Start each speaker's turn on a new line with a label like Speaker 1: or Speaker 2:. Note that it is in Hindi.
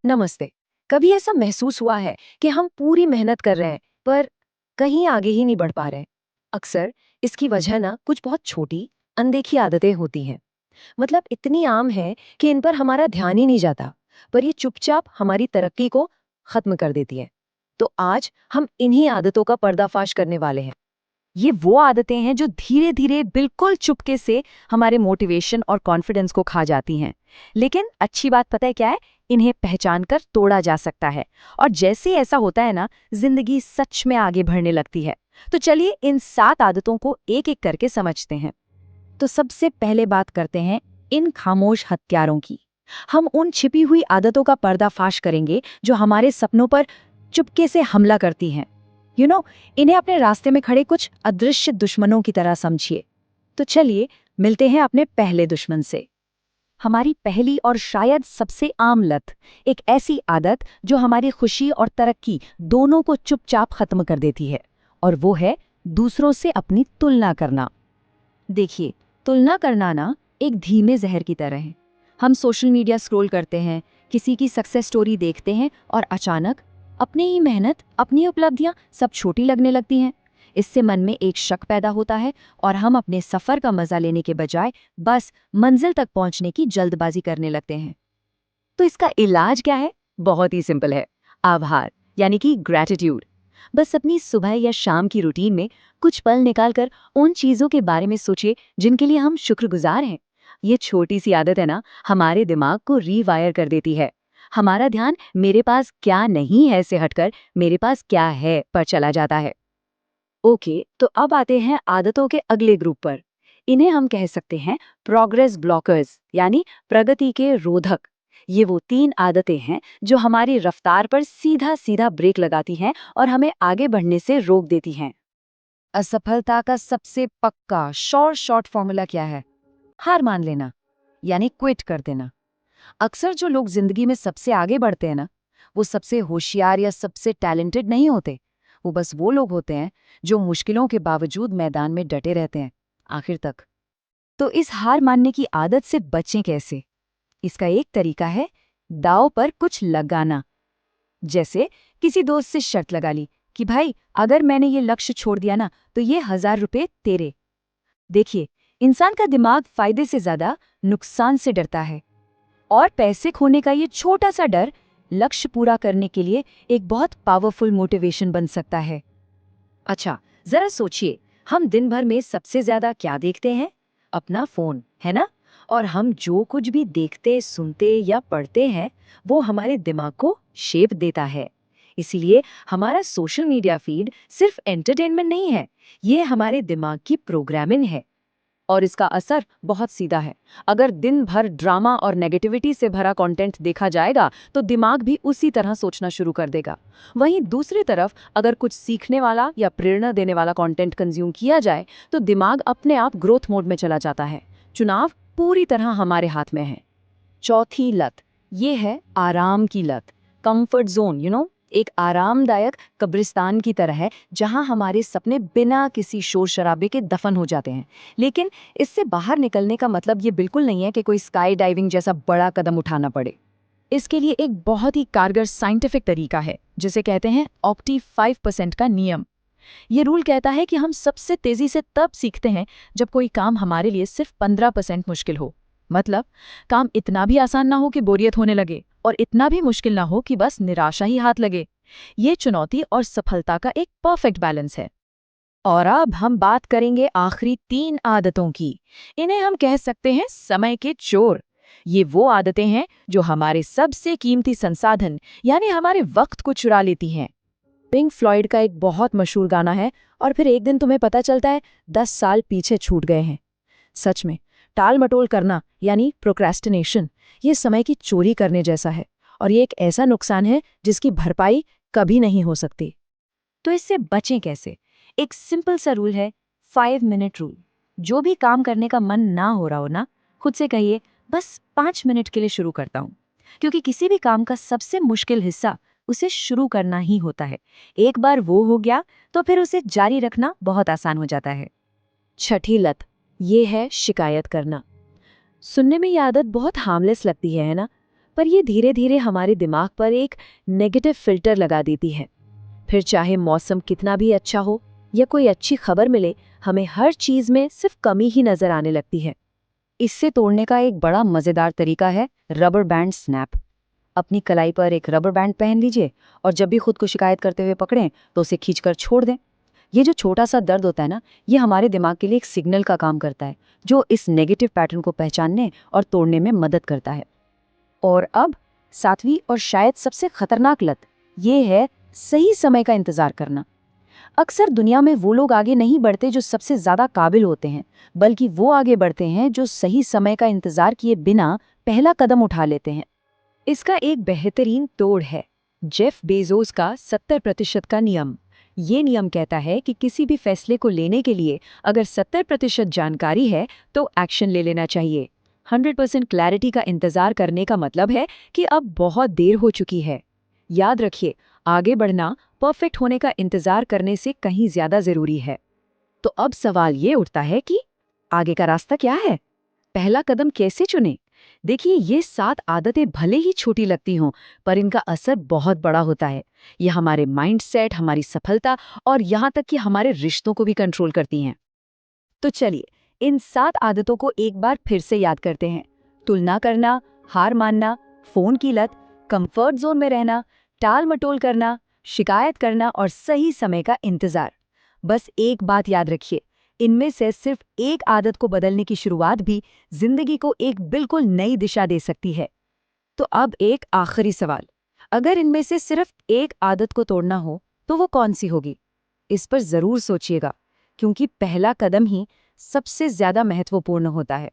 Speaker 1: नमस्ते। कभी ऐसा महसूस हुआ है कि हम पूरी मेहनत कर रहे हैं पर कहीं आगे ही नहीं बढ़ पा रहे? अक्सर इसकी वजह ना कुछ बहुत छोटी अनदेखी आदतें होती हैं। मतलब इतनी आम है कि इन पर हमारा ध्यान ही नहीं जाता, पर ये चुपचाप हमारी तरक्की को खत्म कर देती है। तो आज हम इन्हीं आदतों का पर्दाफाश करने वाले हैं।
Speaker 2: ये वो आदतें हैं जो धीरे धीरे बिल्कुल चुपके से हमारे मोटिवेशन और कॉन्फिडेंस को खा जाती हैं। लेकिन अच्छी बात पता है क्या है? इन्हें पहचान कर तोड़ा जा सकता है। और जैसे ही ऐसा होता है ना, जिंदगी सच में आगे बढ़ने लगती है। तो चलिए इन 7 आदतों को एक एक करके समझते हैं। तो सबसे पहले बात करते हैं इन खामोश हत्यारों की। हम उन छिपी हुई आदतों का पर्दाफाश करेंगे जो हमारे सपनों पर चुपके से हमला करती हैं। इन्हें अपने रास्ते में खड़े कुछ अदृश्य दुश्मनों की तरह समझिए। तो चलिए मिलते हैं अपने पहले दुश्मन से। हमारी पहली और शायद सबसे आम लत, एक ऐसी आदत जो हमारी खुशी और तरक्की दोनों को चुपचाप खत्म कर देती है, और वो है दूसरों से अपनी तुलना करना। देखिए, तुलना करना ना एक धीमे जहर की तरह है। हम सोशल मीडिया स्क्रॉल करते हैं, किसी की सक्सेस स्टोरी देखते हैं और अचानक अपनी ही मेहनत, अपनी उपलब्धियां सब छोटी लगने लगती हैं। इससे मन में एक शक पैदा होता है और हम अपने सफर का मजा लेने के बजाय बस मंजिल तक पहुंचने की जल्दबाजी करने लगते हैं। तो इसका इलाज क्या है? बहुत ही सिंपल है। आभार, यानी कि ग्रैटिट्यूड। बस अपनी सुबह या शाम की रूटीन में कुछ पल निकालकर उन चीजों के बारे में सोचिए जिनके लिए हम शुक्रगुजार हैं। ये छोटी सी आदत है ना, हमारे दिमाग को रीवायर कर देती है। हमारा ध्यान मेरे पास क्या नहीं है से हटकर मेरे पास क्या है पर चला जाता है। ओके, तो अब आते हैं आदतों के अगले ग्रुप पर। इन्हें हम कह सकते हैं प्रोग्रेस ब्लॉकर्स, यानी प्रगति के रोधक। ये वो 3 आदतें हैं जो हमारी रफ्तार पर सीधा सीधा ब्रेक लगाती हैं और हमें आगे बढ़ने से रोक देती हैं। असफलता का सबसे पक्का शॉर्ट फॉर्मूला क्या है? हार मान लेना, यानी क्विट कर देना। अक्सर जो लोग जिंदगी में सबसे आगे बढ़ते हैं ना, वो सबसे होशियार या सबसे टैलेंटेड नहीं होते। वो बस वो लोग होते हैं जो मुश्किलों के बावजूद मैदान में डटे रहते हैं आखिर तक। तो इस हार मानने की आदत से बचें कैसे? इसका एक तरीका है दांव पर कुछ लगाना। जैसे किसी दोस्त से शर्त लगा ली कि भाई, अगर मैंने ये लक्ष्य छोड़ दिया ना, तो ये 1000 रुपए तेरे। देखिए, इंसान का दिमाग फायदे से ज्यादा नुकसान से डरता है, और पैसे खोने का ये छोटा सा डर लक्ष्य पूरा करने के लिए एक बहुत पावरफुल मोटिवेशन बन सकता है। अच्छा, जरा सोचिए, हम दिन भर में सबसे ज्यादा क्या देखते हैं? अपना फोन, है ना? और हम जो कुछ भी देखते, सुनते या पढ़ते हैं, वो हमारे दिमाग को शेप देता है। इसीलिए हमारा सोशल मीडिया फीड सिर्फ एंटरटेनमेंट नहीं है, ये हमारे दिमाग की प्रोग्रामिंग है। और इसका असर बहुत सीधा है। अगर दिन भर ड्रामा और नेगेटिविटी से भरा कंटेंट देखा जाएगा, तो दिमाग भी उसी तरह सोचना शुरू कर देगा। वहीं दूसरी तरफ अगर कुछ सीखने वाला या प्रेरणा देने वाला कंटेंट कंज्यूम किया जाए, तो दिमाग अपने आप ग्रोथ मोड में चला जाता है। चुनाव पूरी तरह हमारे हाथ में है। चौथी लत, ये है आराम की लत। कंफर्ट जोन, एक आरामदायक कब्रिस्तान की तरह है जहां हमारे सपने बिना किसी शोर शराबे के दफन हो जाते हैं। लेकिन इससे बाहर निकलने का मतलब ये बिल्कुल नहीं है कि कोई स्काई डाइविंग जैसा बड़ा कदम उठाना पड़े। इसके लिए एक बहुत ही कारगर साइंटिफिक तरीका है, जिसे कहते हैं ऑप्टी 5% का नियम। ये रूल कहता है कि हम सबसे तेजी से तब सीखते हैं जब कोई काम हमारे लिए सिर्फ 15% मुश्किल हो। मतलब, काम इतना भी आसान ना हो कि बोरियत होने लगे, और इतना भी मुश्किल ना हो कि बस निराशा ही हाथ लगे। ये चुनौती और सफलता का एक परफेक्ट बैलेंस है। और अब हम बात करेंगे आखिरी 3 आदतों की। इन्हें हम कह सकते हैं समय के चोर। ये वो आदतें हैं जो हमारे सबसे कीमती संसाधन, यानी हमारे वक्त को चुरा लेती हैं। पिंक फ्लॉयड का एक बहुत मशहूर गाना है, और फिर एक दिन तुम्हें पता चलता है 10 साल पीछे छूट गए हैं। सच में, टाल मटोल करना, यानी प्रोक्रेस्टिनेशन, ये समय की चोरी करने जैसा है। और ये एक ऐसा नुकसान है जिसकी भरपाई कभी नहीं हो सकती। तो इससे बचें कैसे? एक सिंपल सा रूल है, 5 मिनट रूल। जो भी काम करने का मन ना हो रहा हो ना, खुद से कहिए, बस 5 मिनट के लिए शुरू करता हूँ। क्योंकि किसी भी काम का सबसे मुश्किल हिस्सा उसे शुरू करना ही होता है। एक बार वो हो गया, तो फिर उसे जारी रखना बहुत आसान हो जाता है। छठी लत, ये है शिकायत करना। सुनने में ये आदत बहुत हार्मलेस लगती है ना?
Speaker 1: पर ये धीरे धीरे हमारे दिमाग पर एक नेगेटिव फिल्टर लगा देती है। फिर चाहे मौसम कितना भी अच्छा हो या कोई अच्छी खबर मिले, हमें हर चीज में सिर्फ कमी ही नजर आने लगती है।
Speaker 2: इससे तोड़ने का एक बड़ा मजेदार तरीका है रबर बैंड स्नैप। अपनी कलाई पर एक रबर बैंड पहन लीजिए और जब भी खुद को शिकायत करते हुए पकड़ें तो उसे खींचकर छोड़ दें। ये जो छोटा सा दर्द होता है ना, ये हमारे दिमाग के लिए एक सिग्नल का काम करता है, जो इस नेगेटिव पैटर्न को पहचानने और तोड़ने में मदद करता है। और अब सातवीं और शायद सबसे खतरनाक लत, ये है सही समय का इंतजार करना। अक्सर दुनिया में वो लोग आगे नहीं बढ़ते जो सबसे ज्यादा काबिल होते हैं, बल्कि वो आगे बढ़ते हैं जो सही समय का इंतजार किए बिना पहला कदम उठा लेते हैं।
Speaker 1: इसका एक बेहतरीन तोड़ है जेफ बेजोस का 70% का नियम। ये नियम कहता है कि किसी भी फैसले को लेने के लिए अगर 70% जानकारी है तो एक्शन ले लेना चाहिए। 100% क्लैरिटी का इंतजार करने का मतलब है कि अब बहुत देर हो चुकी है। याद रखिए, आगे बढ़ना परफेक्ट होने का इंतजार करने से कहीं ज्यादा जरूरी है। तो अब सवाल ये उठता है कि आगे का रास्ता क्या है? पहला कदम कैसे चुने? देखिए, ये 7 आदतें भले ही छोटी लगती हों, पर इनका असर बहुत बड़ा होता है। ये हमारे माइंडसेट, हमारी सफलता और यहाँ तक कि हमारे रिश्तों को भी कंट्रोल करती हैं। तो चलिए, इन 7 आदतों को एक बार फिर से याद करते हैं। तुलना करना, हार मानना, फोन की लत, कंफर्ट जोन में रहना, टाल मटोल करना, शिकायत करना और सही समय का इंतजार। बस एक बात याद रखिए, इनमें से सिर्फ एक आदत को बदलने की शुरुआत भी जिंदगी को एक बिल्कुल नई दिशा दे सकती है। तो अब एक आखिरी सवाल, अगर इनमें से सिर्फ एक आदत को तोड़ना हो तो वो कौन सी होगी? इस पर जरूर सोचिएगा, क्योंकि पहला कदम ही सबसे ज्यादा महत्वपूर्ण होता है।